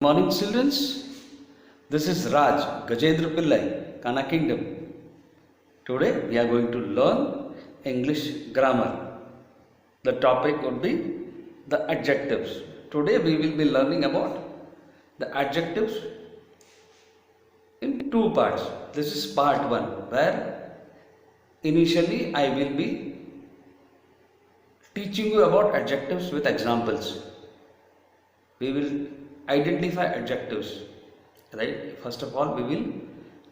Morning, children. This is Raj Gajendra Pillai, Kana Kingdom. Today we are going to learn English grammar. The topic would be the adjectives. Today we will be learning about the adjectives in two parts. This is part 1, where initially I will be teaching you about adjectives with examples. We will identify adjectives, right? First of all, we will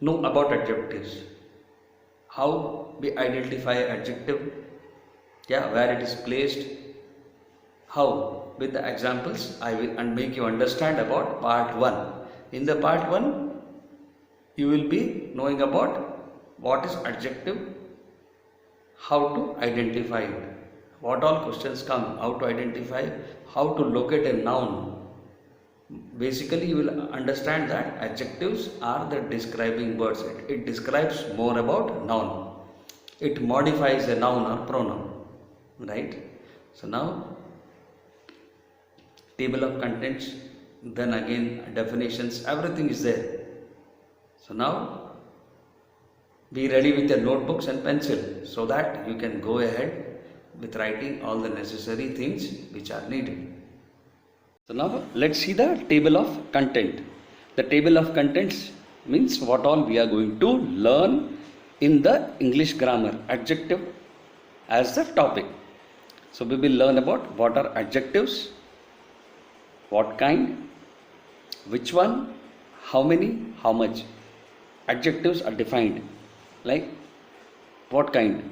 know about adjectives, how we identify adjective, where it is placed, how. With the examples I will make you understand about part 1. In the part 1 you will be knowing about what is adjective, how to identify it, what all questions come, how to identify, how to locate a noun. Basically you will understand that adjectives are the describing words. It describes more about noun. It modifies a noun or pronoun, right? So now table of contents, then again definitions, everything is there. So now be ready with your notebooks and pencil so that you can go ahead with writing all the necessary things which are needed. So now let's see the table of content. The table of contents means what all we are going to learn in the English grammar. Adjective as the topic. So we will learn about what are adjectives, what kind, which one, how many, how much. Adjectives are defined like what kind.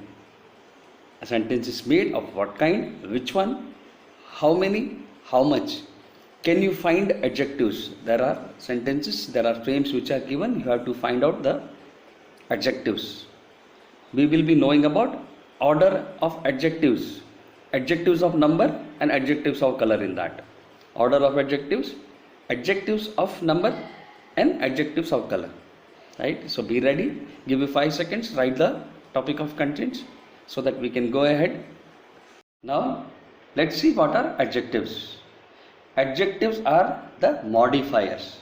A sentence is made of what kind, which one, how many, how much. Can you find adjectives? There are sentences, there are frames which are given. You have to find out the adjectives. We will be knowing about order of adjectives. Adjectives of number and adjectives of color in that. Order of adjectives, adjectives of number and adjectives of color. Right? So be ready. Give you 5 seconds. Write the topic of contents so that we can go ahead. Now let's see what are adjectives. Adjectives are the modifiers.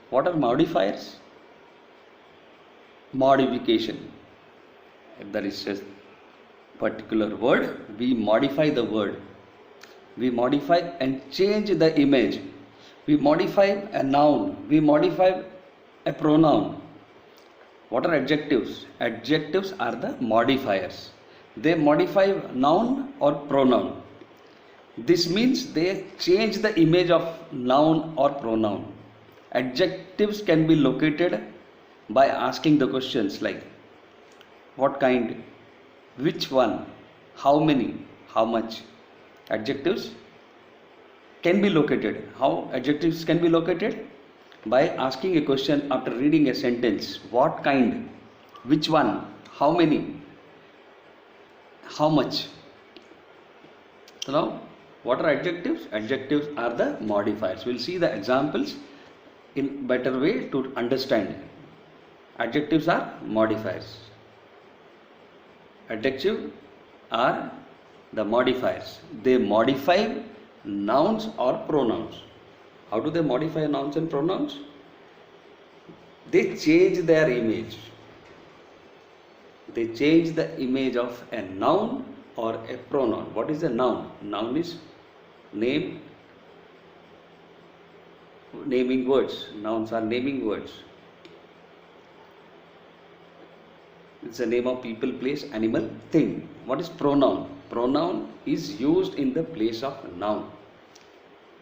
What are modifiers? Modification. If there is a particular word, we modify the word. We modify and change the image. We modify a noun. We modify a pronoun. What are adjectives? Adjectives are the modifiers. They modify noun or pronoun. This means they change the image of noun or pronoun. Adjectives can be located by asking the questions like what kind, which one, how many, how much. Adjectives can be located. How adjectives can be located? By asking a question after reading a sentence. What kind, which one, how many, how much. So now what are adjectives? Adjectives are the modifiers. We'll see the examples in better way to understand. Adjectives are modifiers. Adjectives are the modifiers. They modify nouns or pronouns. How do they modify nouns and pronouns? They change their image. They change the image of a noun or a pronoun. What is a noun? Noun is name, naming words. Nouns are naming words. It's the name of people, place, animal, thing. What is pronoun? Pronoun is used in the place of noun.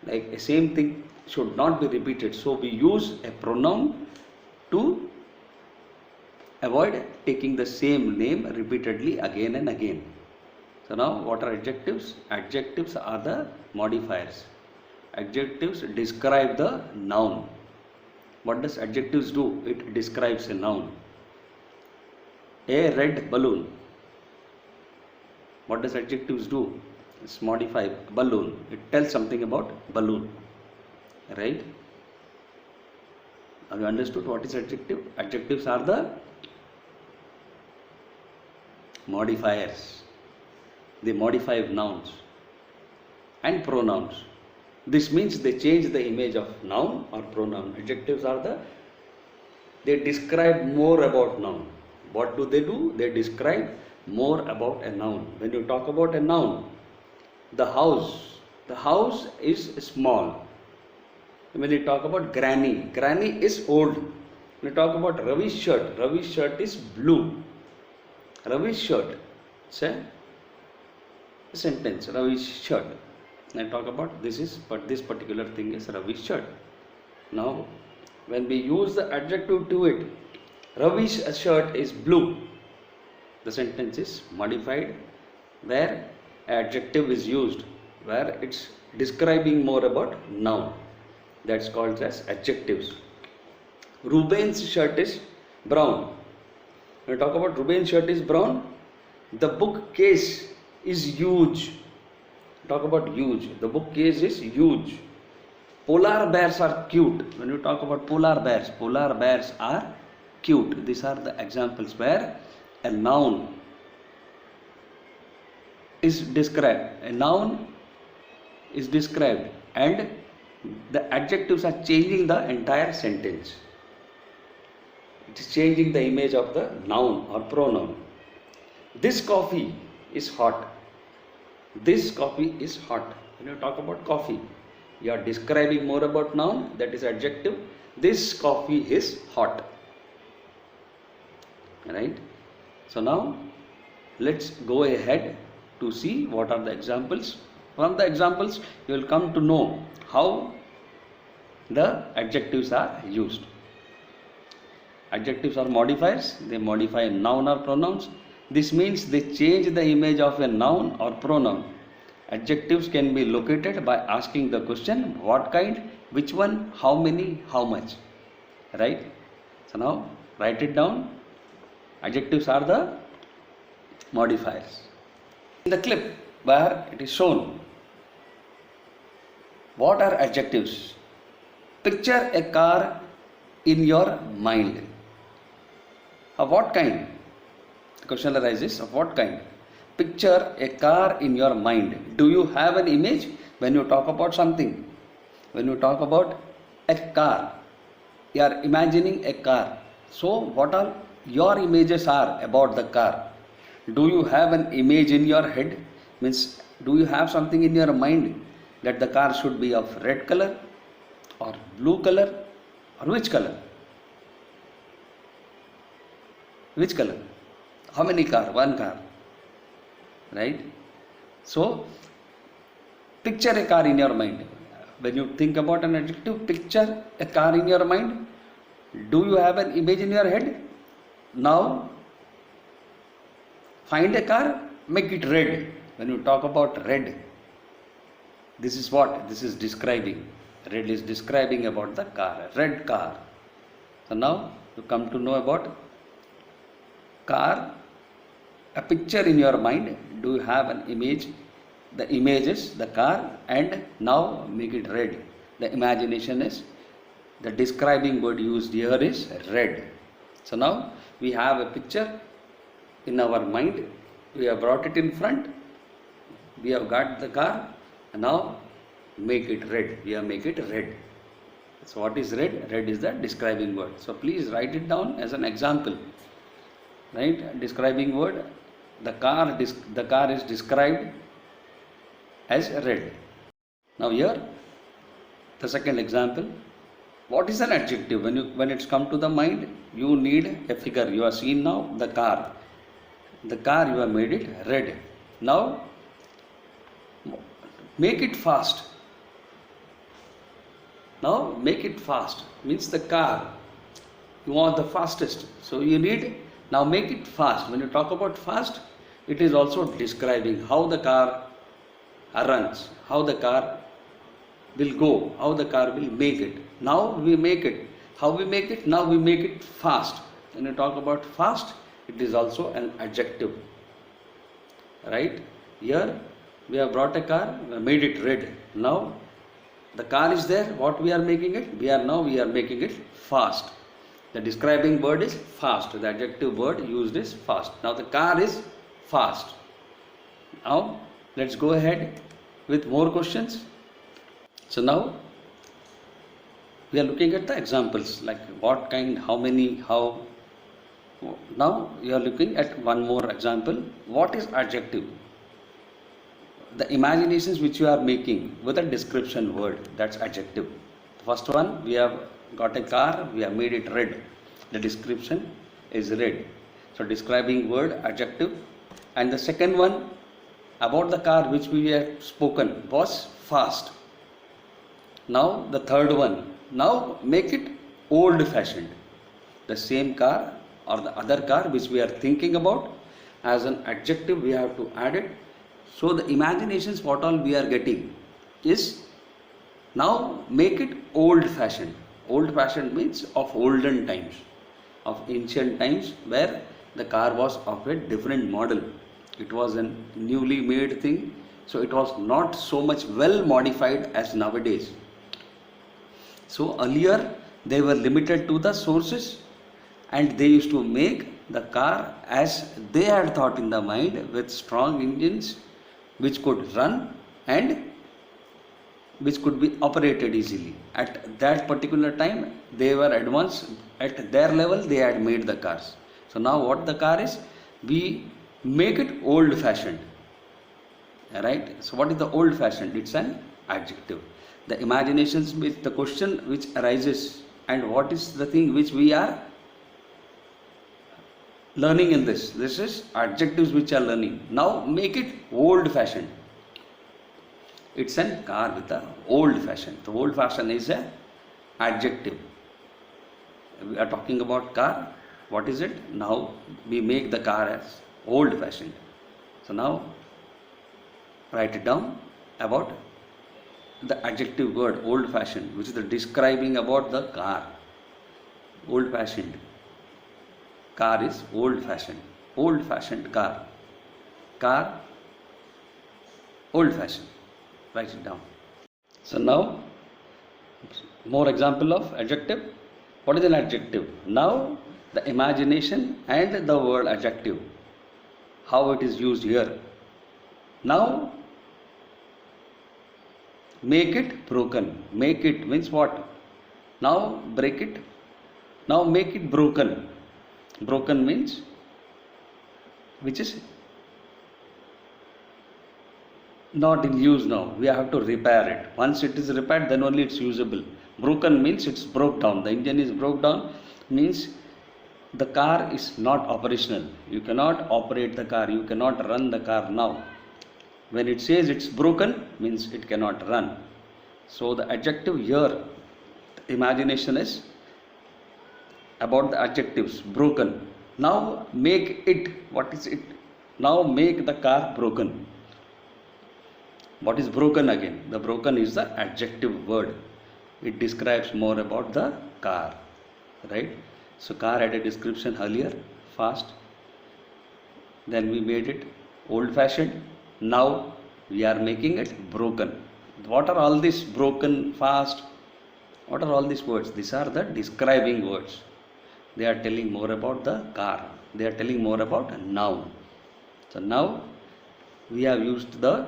Like the same thing should not be repeated. So we use a pronoun to avoid taking the same name repeatedly again and again. So now what are adjectives? Adjectives are the modifiers. Adjectives describe the noun. What does adjectives do? It describes a noun. A red balloon. What does adjectives do? It's modify balloon. It tells something about balloon. Right? Have you understood what is adjective? Adjectives are the modifiers. They modify nouns and pronouns. This means they change the image of noun or pronoun. Adjectives are they describe more about noun. What do? They describe more about a noun. When you talk about a noun, the house is small. When you talk about granny is old. When you talk about Ravi's shirt is blue. Ravi's shirt, say a sentence, Ravi's shirt. I talk about this particular thing is Ravi's shirt. Now, when we use the adjective to it, Ravi's shirt is blue. The sentence is modified where adjective is used, where it's describing more about noun. That's called as adjectives. Ruben's shirt is brown. When we talk about Ruben's shirt is brown, the bookcase is huge. Talk about huge. The bookcase is huge. Polar bears are cute. When you talk about polar bears are cute. These are the examples where a noun is described. A noun is described and the adjectives are changing the entire sentence. It is changing the image of the noun or pronoun. This coffee is hot. This coffee is hot. When you talk about coffee, you are describing more about noun, that is adjective. This coffee is hot. Right? So now let's go ahead to see what are the examples. From the examples, you will come to know how the adjectives are used. Adjectives are modifiers. They modify noun or pronouns. This means they change the image of a noun or pronoun. Adjectives can be located by asking the question what kind, which one, how many, how much. Right? So now write it down. Adjectives are the modifiers. In the clip where it is shown, what are adjectives? Picture a car in your mind. Of what kind? The question arises, of what kind? Picture a car in your mind. Do you have an image when you talk about something? When you talk about a car, you are imagining a car. So what are your images are about the car? Do you have an image in your head? Means, do you have something in your mind that the car should be of red color or blue color or which color? Which color? How many car? One car. Right? So, picture a car in your mind. When you think about an adjective, picture a car in your mind. Do you have an image in your head? Now, find a car, make it red. When you talk about red, this is what? This is describing. Red is describing about the car, red car. So now you come to know about car, a picture in your mind. Do you have an image? The image is the car, and now make it red. The imagination is, the describing word used here is red. So now we have a picture in our mind. We have brought it in front. We have got the car. And now make it red. We have make it red. So what is red? Red is the describing word. So please write it down as an example. Right? Describing word. The car is described as red. Now here, the second example. What is an adjective? When it's come to the mind, you need a figure. You have seen now the car. The car, you have made it red. Now make it fast. Now make it fast means the car. You want the fastest. So you need, now make it fast. When you talk about fast, it is also describing how the car runs, how the car will go, how the car will make it. Now we make it. How we make it? Now we make it fast. When you talk about fast, it is also an adjective. Right? Here we have brought a car, made it red. Now the car is there. What we are making it? We are making it fast. The describing word is fast. The adjective word used is fast. Now the car is fast. Now let's go ahead with more questions. So now we are looking at the examples, like what kind, how many, how. Now you are looking at one more example. What is adjective? The imaginations which you are making with a description word, that's adjective. The first one, we have got a car, we have made it red. The description is red. So describing word, adjective. And the second one, about the car which we have spoken, was fast. Now the third one, now make it old fashioned. The same car or the other car which we are thinking about, as an adjective we have to add it. So the imaginations what all we are getting is, now make it old fashioned. Old fashioned means of olden times, of ancient times, where the car was of a different model. It was a newly made thing, so it was not so much well modified as nowadays. So earlier they were limited to the sources, and they used to make the car as they had thought in the mind, with strong engines which could run and which could be operated easily. At that particular time they were advanced, at their level they had made the cars. So now what the car is, we make it old fashioned, right? So what is the old fashioned? It's an adjective. The imaginations with the question which arises, and what is the thing which we are learning in this. This is adjectives which are learning. Now make it old fashioned. It's a car with a old fashion. The old fashion is a adjective. We are talking about car. What is it? Now we make the car as old fashioned. So now write it down about the adjective word old fashioned, which is the describing about the car. Old fashioned. Car is old fashioned. Old fashioned car. Car, old fashioned. Write it down. So now, more example of adjective. What is an adjective? Now the imagination and the word adjective, how it is used here. Now make it broken. Make it means what? Now break it. Now make it broken. Broken means which is not in use now. We have to repair it. Once it is repaired, then only it's usable. Broken means it's broke down. The engine is broke down, means the car is not operational. You cannot operate the car. You cannot run the car now. When it says it's broken, means it cannot run. So the adjective here, the imagination is about the adjectives. Broken. Now make it. What is it? Now make the car broken. What is broken again? The broken is the adjective word. It describes more about the car, right? So car had a description earlier, fast. Then we made it old fashioned. Now we are making it broken. What are all these? Broken, fast? What are all these words? These are the describing words. They are telling more about the car. They are telling more about a noun. So now we have used the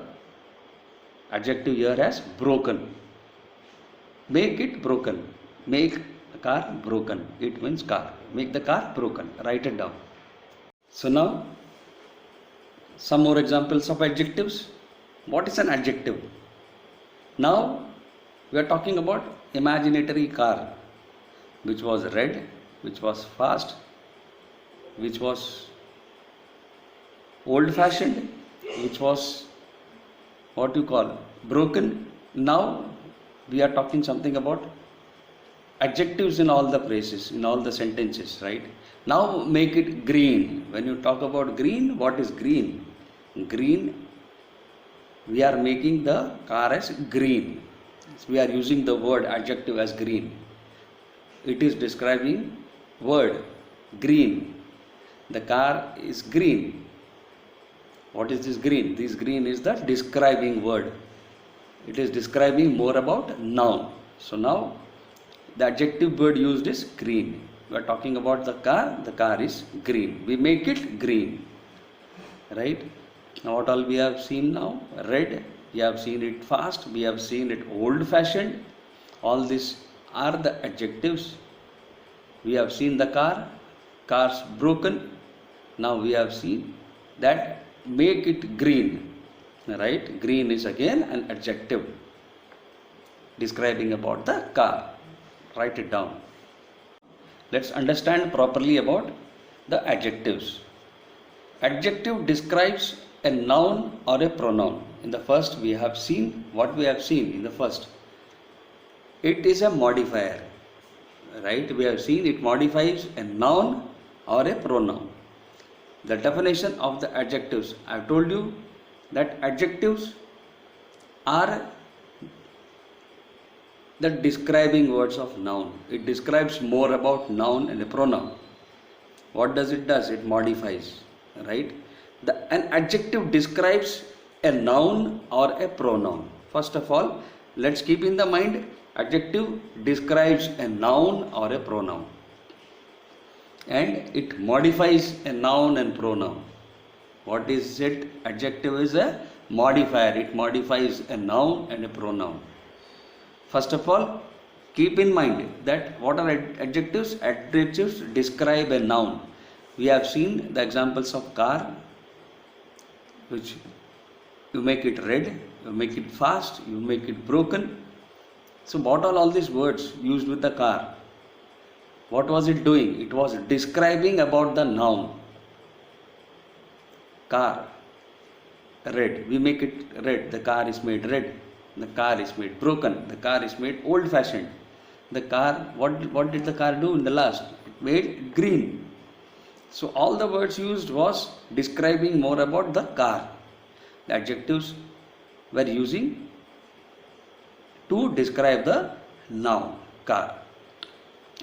adjective here as broken. Make it broken. Make the car broken. It means car. Make the car broken. Write it down. So now some more examples of adjectives. What is an adjective? Now we are talking about imaginary car, which was red, which was fast, which was old fashioned, which was what you call broken. Now we are talking something about adjectives in all the phrases, in all the sentences, right? Now make it green. When you talk about green, what is green? Green, we are making the car as green. We are using the word adjective as green. It is describing word green. The car is green. What is this green? This green is the describing word. It is describing more about noun. So now the adjective word used is green. We are talking about the car is green. We make it green, right? Now what all we have seen now? Red, we have seen it fast, we have seen it old fashioned. All these are the adjectives. We have seen the car's broken. Now we have seen that make it green, right? Green is again an adjective describing about the car. Write it down. Let's understand properly about the adjectives. Adjective describes a noun or a pronoun. In the first we have seen what we have seen in the first. It is a modifier, right? We have seen it modifies a noun or a pronoun. The definition of the adjectives, I have told you that adjectives are the describing words of noun. It describes more about noun and a pronoun. What does it does? It modifies, right? An adjective describes a noun or a pronoun. First of all, let's keep in the mind, adjective describes a noun or a pronoun, and it modifies a noun and pronoun. What is it? Adjective is a modifier. It modifies a noun and a pronoun. First of all, keep in mind that what are adjectives? Adjectives describe a noun. We have seen the examples of car, which you make it red, you make it fast, you make it broken. So what are all these words used with the car? What was it doing? It was describing about the noun. Car, red, we make it red, the car is made red. The car is made broken. The car is made old fashioned. The car, what did the car do in the last? It made green. So all the words used was describing more about the car. The adjectives were using to describe the noun, car.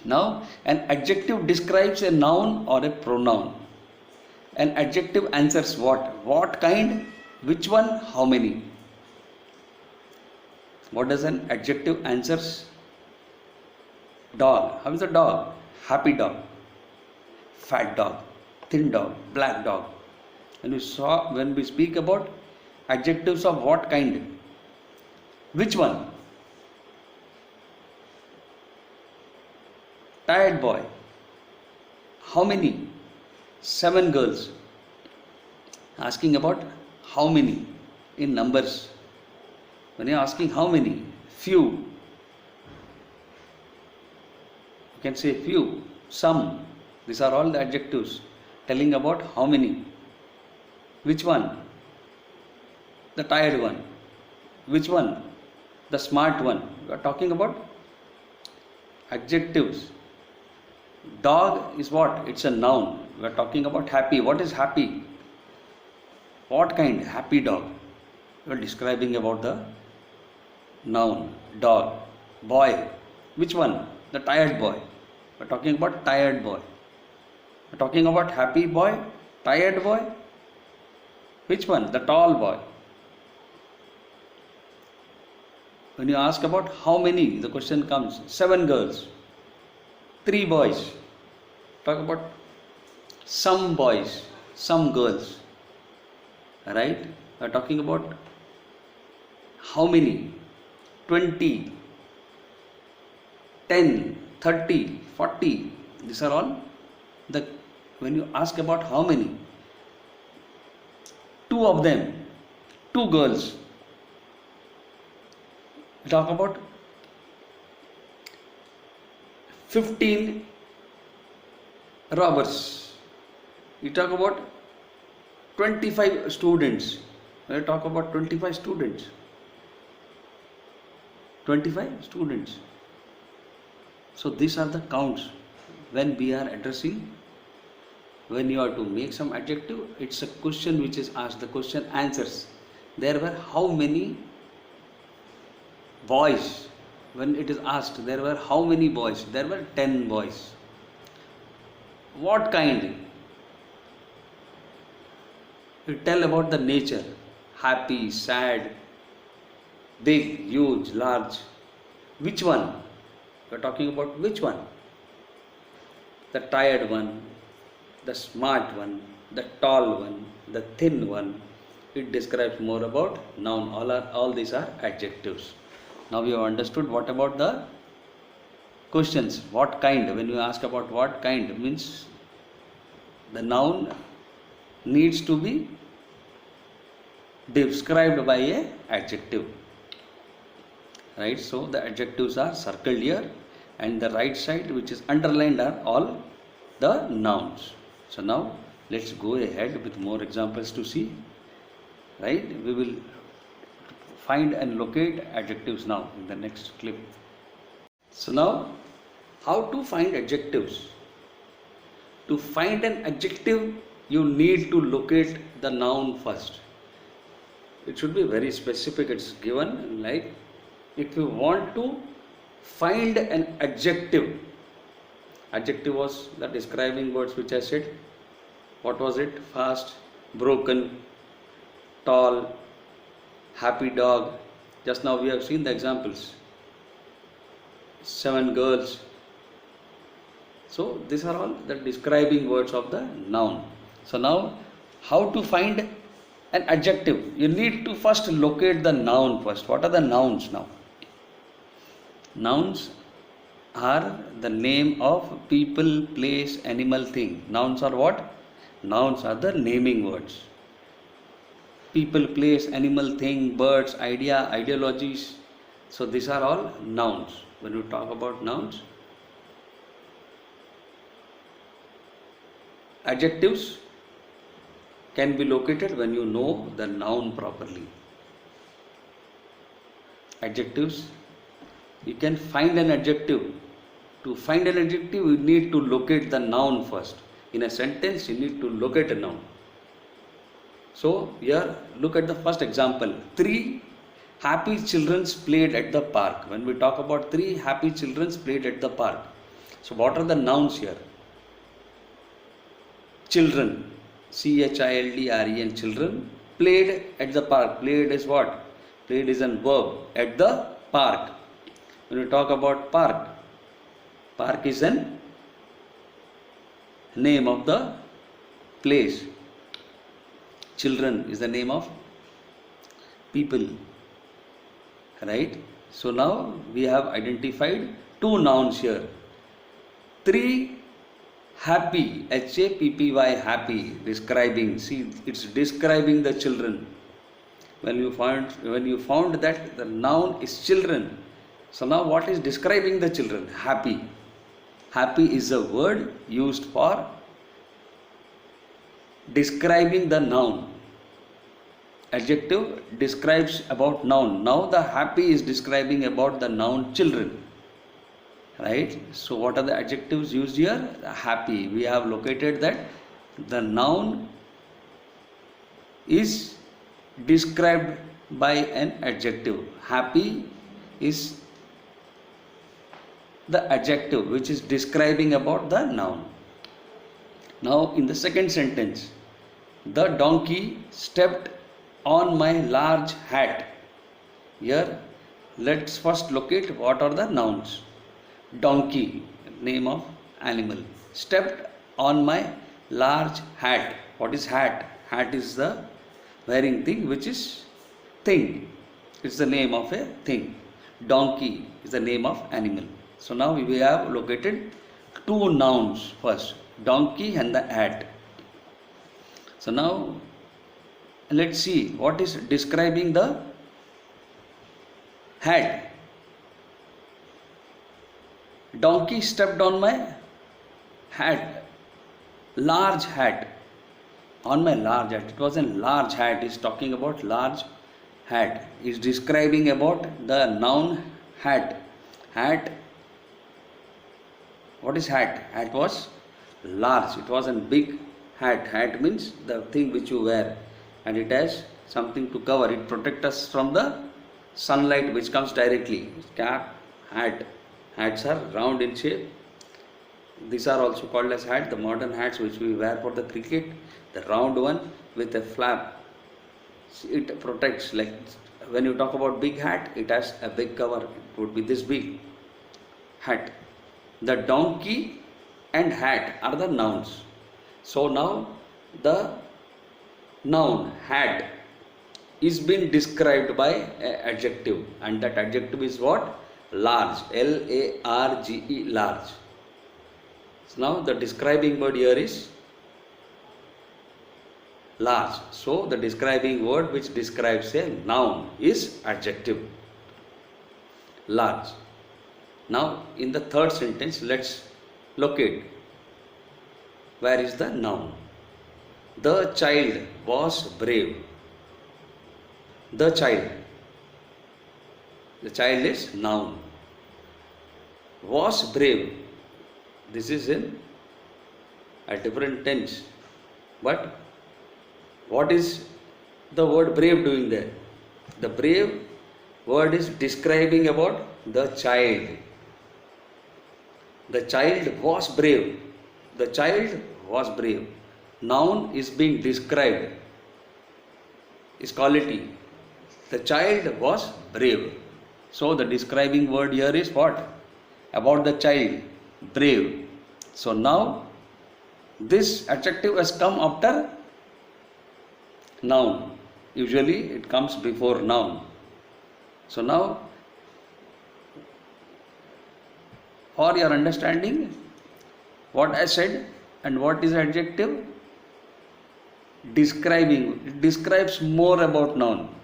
Now, an adjective describes a noun or a pronoun. An adjective answers what? What kind? Which one? How many? What does an adjective answers? Dog. How is the dog? Happy dog, fat dog, thin dog, black dog. And we saw when we speak about adjectives of what kind? Which one? Tired boy. How many? 7 girls. Asking about how many in numbers. When you are asking how many, few. You can say few, some. These are all the adjectives telling about how many. Which one? The tired one. Which one? The smart one. We are talking about adjectives. Dog is what? It's a noun. We are talking about happy. What is happy? What kind? Happy dog. We are describing about the noun, dog. Boy. Which one? The tired boy. We are talking about tired boy. We are talking about happy boy, tired boy. Which one? The tall boy. When you ask about how many, the question comes 7 girls, 3 boys. Talk about some boys, some girls. Right? We are talking about how many? 20, 10, 30, 40. These are all the, when you ask about how many, 2 of them, 2 girls. We talk about 15 robbers. We talk about 25 students. We talk about 25 students. 25 students. So these are the counts. When we are addressing, when you are to make some adjective, it's a question which is asked. The question answers. There were how many boys? When it is asked, there were how many boys? There were 10 boys. What kind? You tell about the nature. Happy, sad, big, huge, large. Which one? We are talking about which one? The tired one, the smart one, the tall one, the thin one, it describes more about noun. All these are adjectives. Now you have understood what about the questions. What kind? When you ask about what kind, means the noun needs to be described by a adjective. Right? So the adjectives are circled here, and the right side which is underlined are all the nouns. So now let's go ahead with more examples to see. Right? We will find and locate adjectives now in the next clip. So now, how to find adjectives? To find an adjective, you need to locate the noun first. It should be very specific. It's given like, if you want to find an adjective, adjective was the describing words which I said. What was it? Fast, broken, tall, happy dog. Just now we have seen the examples. 7 girls. So these are all the describing words of the noun. So now, how to find an adjective? You need to first locate the noun first. What are the nouns now? Nouns are the name of people, place, animal, thing. Nouns are what? Nouns are the naming words. People, place, animal, thing, birds, idea, ideologies. So these are all nouns. When you talk about nouns, adjectives can be located when you know the noun properly. Adjectives, you can find an adjective. To find an adjective, you need to locate the noun first. In a sentence, you need to locate a noun. So here, look at the first example. 3 happy children played at the park. When we talk about 3 happy children played at the park, so what are the nouns here? Children, children, children, played at the park. Played is what? Played is a verb. At the park. When we talk about park, park is an name of the place. Children is the name of people. Right? So now we have identified 2 nouns here. 3 happy, Happy, happy, describing. See, it's describing the children. When you found that the noun is children, so now what is describing the children? Happy. Happy is a word used for describing the noun. Adjective describes about noun. Now the happy is describing about the noun children. Right? So what are the adjectives used here? Happy. We have located that the noun is described by an adjective. Happy is the adjective which is describing about the noun. Now in the second sentence, the donkey stepped on my large hat. Here, let's first locate what are the nouns. Donkey, name of animal. Stepped on my large hat. What is hat? Hat is the wearing thing, which is thing. It's the name of a thing. Donkey is the name of animal. So now we have located 2 nouns first. Donkey and the hat. So now let's see what is describing the hat. Donkey stepped on my hat. Large hat. On my large hat. It was a large hat. Is talking about large hat. Is describing about the noun hat. Hat. What is hat? Hat was large. It was a big hat. Hat means the thing which you wear, and it has something to cover. It protects us from the sunlight which comes directly. Cap, hat. Hats are round in shape. These are also called as hat. The modern hats which we wear for the cricket, the round one with a flap. It protects. Like when you talk about big hat, it has a big cover. It would be this big hat. The donkey and hat are the nouns. So now the noun hat is been described by an adjective, and that adjective is what? Large. Large. Large. So now the describing word here is large. So the describing word which describes a noun is adjective. Large. Now in the third sentence, let's locate where is the noun. The child was brave. The child. The child is noun. Was brave. This is in a different tense. But what is the word brave doing there? The brave word is describing about the child. The child was brave. The child was brave. Noun is being described. Is quality. The child was brave. So the describing word here is what? About the child. Brave. So now this adjective has come after noun. Usually it comes before noun. So now for your understanding, what I said and what is adjective? Describing. It describes more about noun.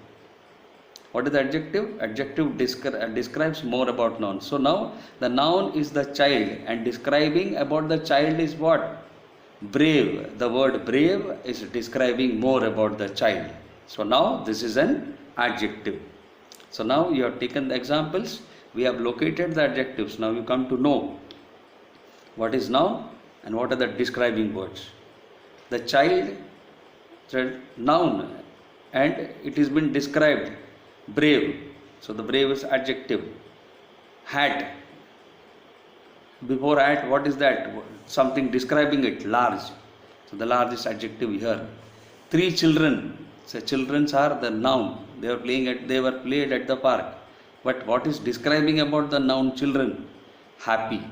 What is the adjective? Adjective describes more about noun. So now the noun is the child, and describing about the child is what? Brave. The word brave is describing more about the child. So now this is an adjective. So now you have taken the examples. We have located the adjectives. Now you come to know what is noun and what are the describing words. The child, noun, and it has been described. Brave. So the brave is adjective. Hat. Before hat, what is that? Something describing it. Large. So the large is adjective here. 3 children. So children are the noun. They were played at the park. But what is describing about the noun children? Happy.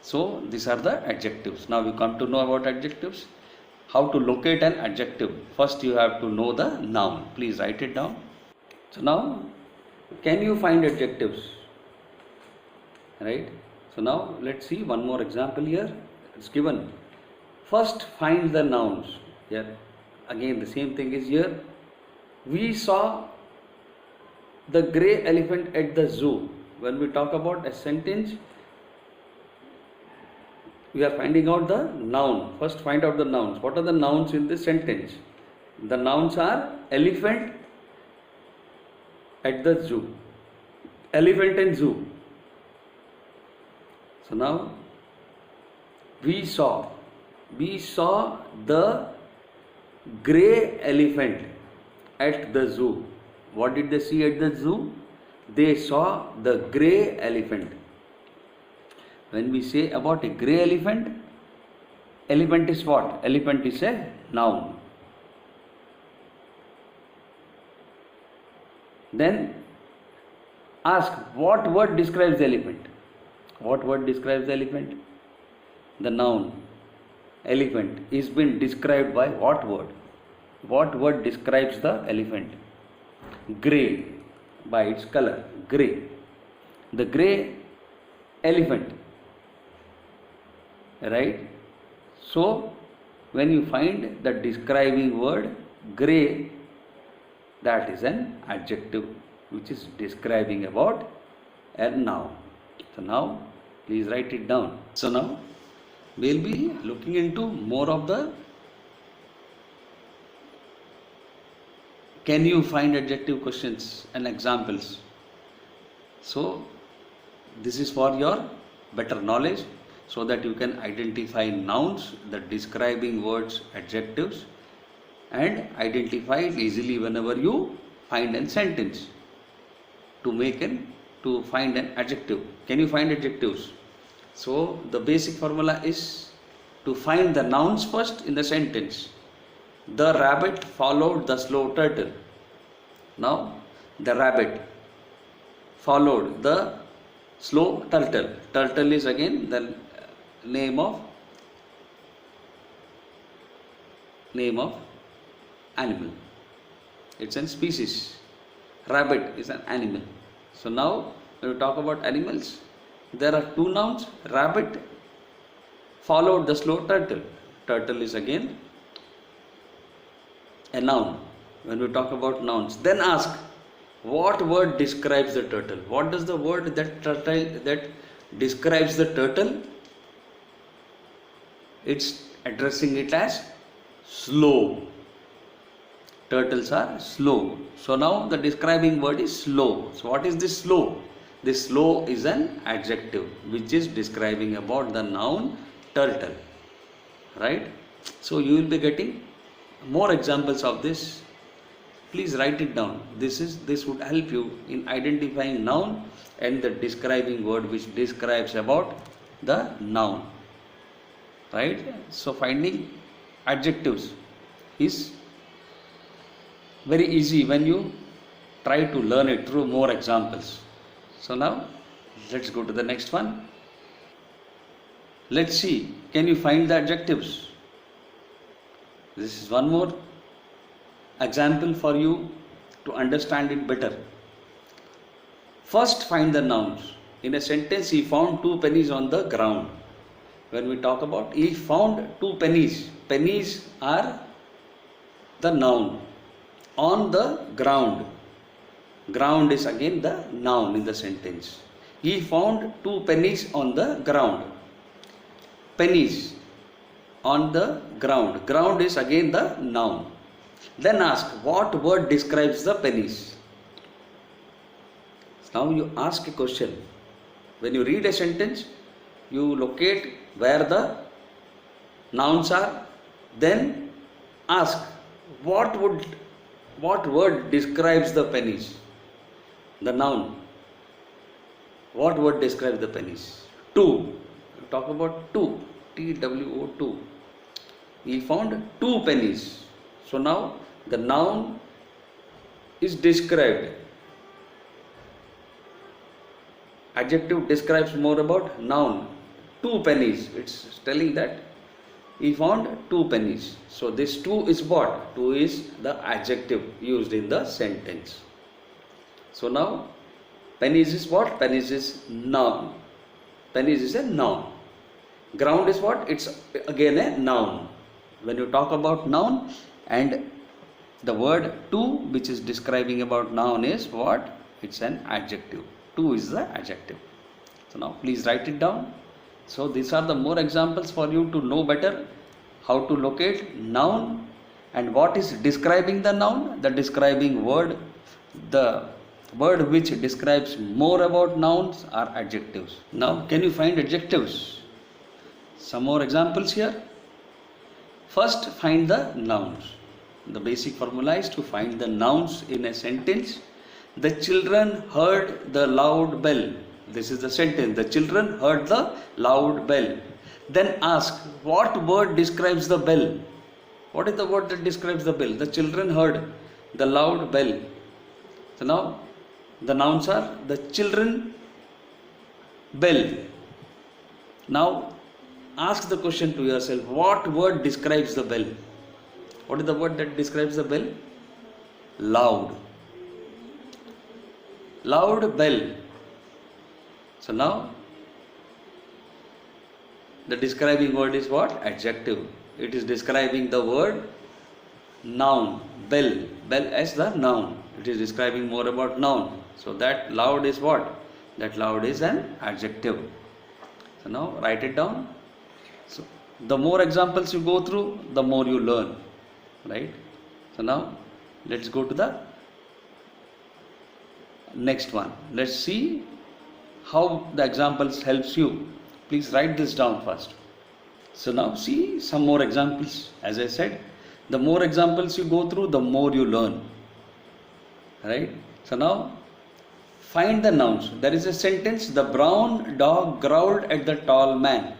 So these are the adjectives. Now we come to know about adjectives. How to locate an adjective? First you have to know the noun. Please write it down. So now, can you find adjectives? Right? So now let's see one more example here. It's given. First find the nouns. Here again the same thing is here. We saw the grey elephant at the zoo. When we talk about a sentence, we are finding out the noun. First find out the nouns. What are the nouns in this sentence? The nouns are elephant at the zoo. Elephant and zoo. So now we saw the grey elephant at the zoo. What did they see at the zoo? They saw the grey elephant. When we say about a grey elephant, elephant is what? Elephant is a noun. Then ask what word describes the elephant? What word describes the elephant? The noun elephant is been described by what word? What word describes the elephant? Grey, by its color, grey. The grey elephant. Right? So when you find the describing word grey, that is an adjective which is describing about a noun. So now please write it down. So now we'll be looking into more of the can you find adjective questions and examples. So this is for your better knowledge, so that you can identify nouns, the describing words, adjectives, and identify it easily whenever you find a sentence to find an adjective. Can you find adjectives? So the basic formula is to find the nouns first in the sentence. The rabbit followed the slow turtle. Now the rabbit followed the slow turtle. Turtle is again the name of animal. It's a species. Rabbit is an animal. So now when we talk about animals, there are two nouns, rabbit followed the slow turtle. Turtle is again a noun. When we talk about nouns, then ask what word describes the turtle. What does the word that describes the turtle? It's addressing it as slow. Turtles are slow. So now the describing word is slow. So what is this slow? This slow is an adjective which is describing about the noun turtle. Right? So you will be getting more examples of this. Please write it down. This would help you in identifying noun and the describing word which describes about the noun. Right? So finding adjectives is very easy when you try to learn it through more examples. So now let's go to the next one. Let's see, can you find the adjectives? This is one more example for you to understand it better. First, find the nouns. In a sentence, he found 2 pennies on the ground. When we talk about he found 2 pennies, pennies are the noun. On the ground, ground is again the noun in the sentence. He found 2 pennies on the ground. Pennies on the ground. Ground is again the noun. Then ask what word describes the pennies. Now you ask a question. When you read a sentence, you locate where the nouns are. Then ask what word describes the pennies? The noun. What word describes the pennies? 2. Talk about 2. T-W-O, 2. He found 2 pennies. So now the noun is described. Adjective describes more about noun. 2 pennies. It's telling that he found 2 pennies. So this 2 is what? 2 is the adjective used in the sentence. So now pennies is what? Pennies is noun. Pennies is a noun. Ground is what? It's again a noun. When you talk about noun and the word 2 which is describing about noun is what? It's an adjective. 2 is the adjective. So now please write it down. So these are the more examples for you to know better how to locate noun and what is describing the noun, the describing word, the word which describes more about nouns are adjectives. Now can you find adjectives? Some more examples here. First find the nouns. The basic formula is to find the nouns in a sentence. The children heard the loud bell. This is the sentence. The children heard the loud bell. Then ask what word describes the bell. What is the word that describes the bell? The children heard the loud bell. So now the nouns are the children, bell. Now ask the question to yourself, what word describes the bell? What is the word that describes the bell? Loud. Loud bell. So now the describing word is what? Adjective. It is describing the word noun. Bell. Bell as the noun. It is describing more about noun. So that loud is what? That loud is an adjective. So now write it down. So the more examples you go through, the more you learn. Right? So now let's go to the next one. Let's see how the examples helps you. Please write this down first. So now see some more examples. As I said, the more examples you go through, the more you learn. Right? So now find the nouns. There is a sentence, the brown dog growled at the tall man.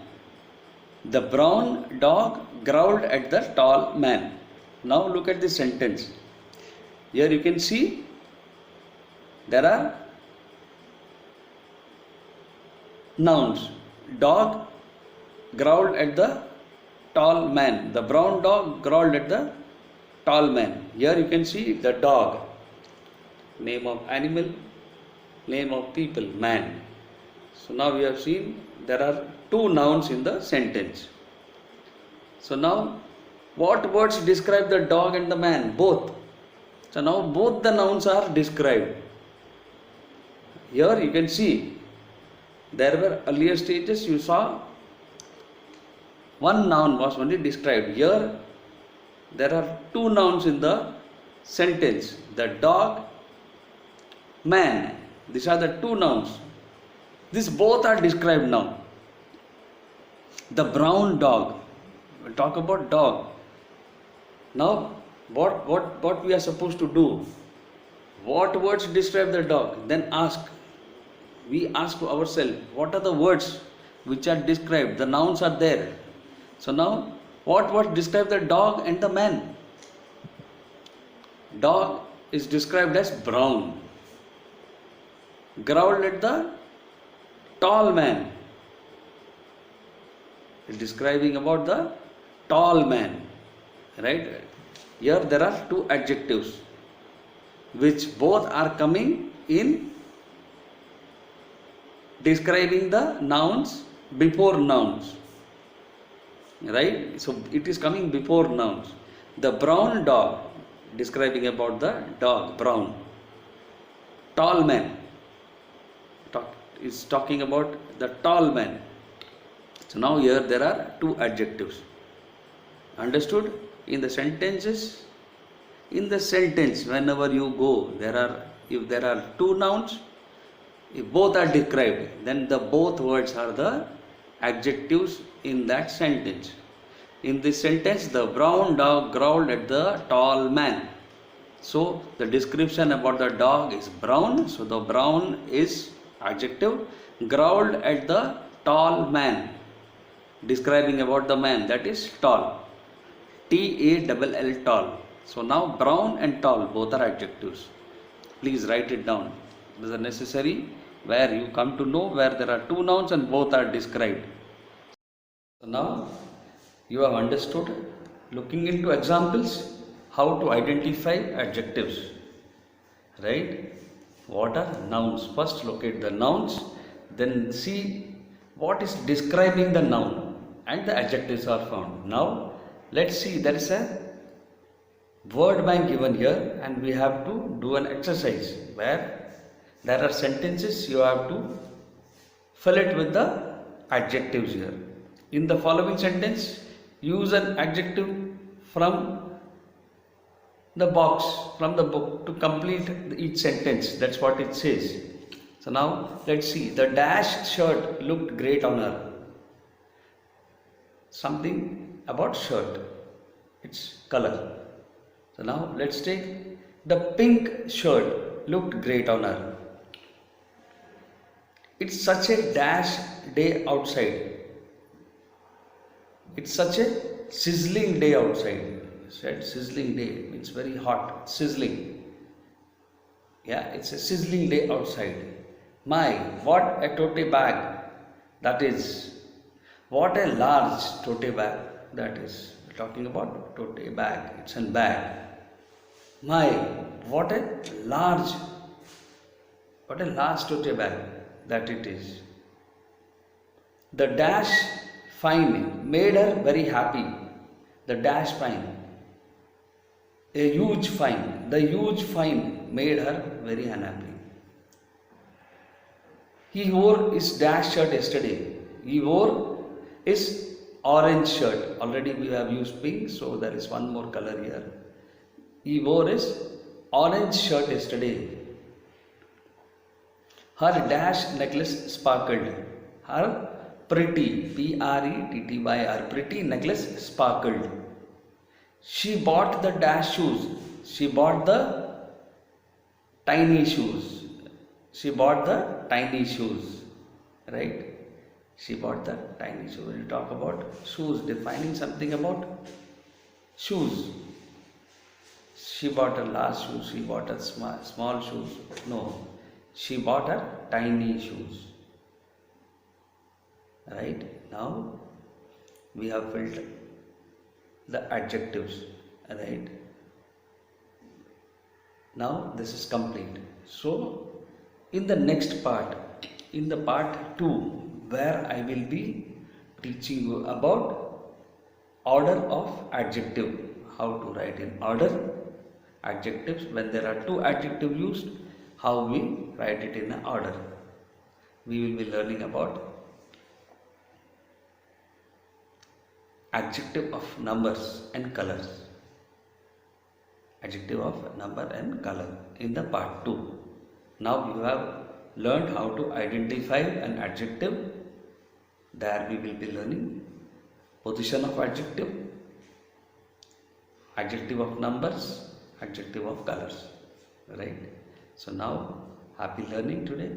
The brown dog growled at the tall man. Now look at this sentence. Here you can see there are nouns. Dog growled at the tall man. The brown dog growled at the tall man. Here you can see the dog, name of animal, name of people, man. So now we have seen there are two nouns in the sentence. So now what words describe the dog and the man? Both. So now both the nouns are described. Here you can see there were earlier stages you saw one noun was only described. Here there are two nouns in the sentence. The dog, man. These are the two nouns. These both are described now. The brown dog. We'll talk about dog. Now what we are supposed to do? What words describe the dog? Then ask. We ask ourselves, what are the words which are described? The nouns are there. So now, what words describe the dog and the man? Dog is described as brown. Growled at the tall man. Describing about the tall man. Right? Here there are two adjectives which both are coming in describing the nouns before nouns, right? So it is coming before nouns. The brown dog, describing about the dog, brown. Tall man, is talking about the tall man. So now here there are two adjectives. Understood? In the sentences, in the sentence, whenever you go, if there are two nouns, if both are described, then the both words are the adjectives in that sentence. In this sentence, the brown dog growled at the tall man. So the description about the dog is brown. So the brown is adjective. Growled at the tall man, describing about the man, that is tall. T-A-L-L, tall. So now brown and tall both are adjectives. Please write it down. This is necessary where you come to know where there are two nouns and both are described. So now you have understood, looking into examples, how to identify adjectives. Right? What are nouns? First locate the nouns, then see what is describing the noun, and the adjectives are found. Now let's see, there is a word bank given here and we have to do an exercise where there are sentences, you have to fill it with the adjectives here. In the following sentence, use an adjective from the box, from the book to complete each sentence. That's what it says. So now let's see. The dash shirt looked great on her. Something about shirt, its color. So now let's take the pink shirt looked great on her. It's such a dash day outside. It's such a sizzling day outside. Said sizzling day means very hot, sizzling. Yeah, it's a sizzling day outside. My, what a tote bag that is. What a large tote bag that is. We're talking about tote bag. It's a bag. My, what a large tote bag that it is. The dash fine made her very happy. The dash fine. A huge fine. The huge fine made her very unhappy. He wore his dash shirt yesterday. He wore his orange shirt. Already we have used pink, so there is one more color here. He wore his orange shirt yesterday. Her dash necklace sparkled. Her pretty, P-R-E-T-T-Y, her pretty necklace sparkled. She bought the dash shoes. She bought the tiny shoes. She bought the tiny shoes. Right? She bought the tiny shoes. When you talk about shoes, defining something about shoes. She bought a large shoes. She bought a small shoes. No. She bought her tiny shoes. Right? Now we have filled the adjectives. Right? Now this is complete. So in the next part, in the part 2, where I will be teaching you about order of adjective, how to write in order adjectives when there are two adjectives used, how we write it in order. We will be learning about adjective of numbers and colors. Adjective of number and color in the part 2. Now you have learned how to identify an adjective. There we will be learning position of adjective, adjective of numbers, adjective of colors, right? So now happy learning today.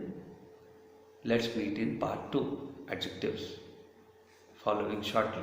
Let's meet in part 2, adjectives, following shortly.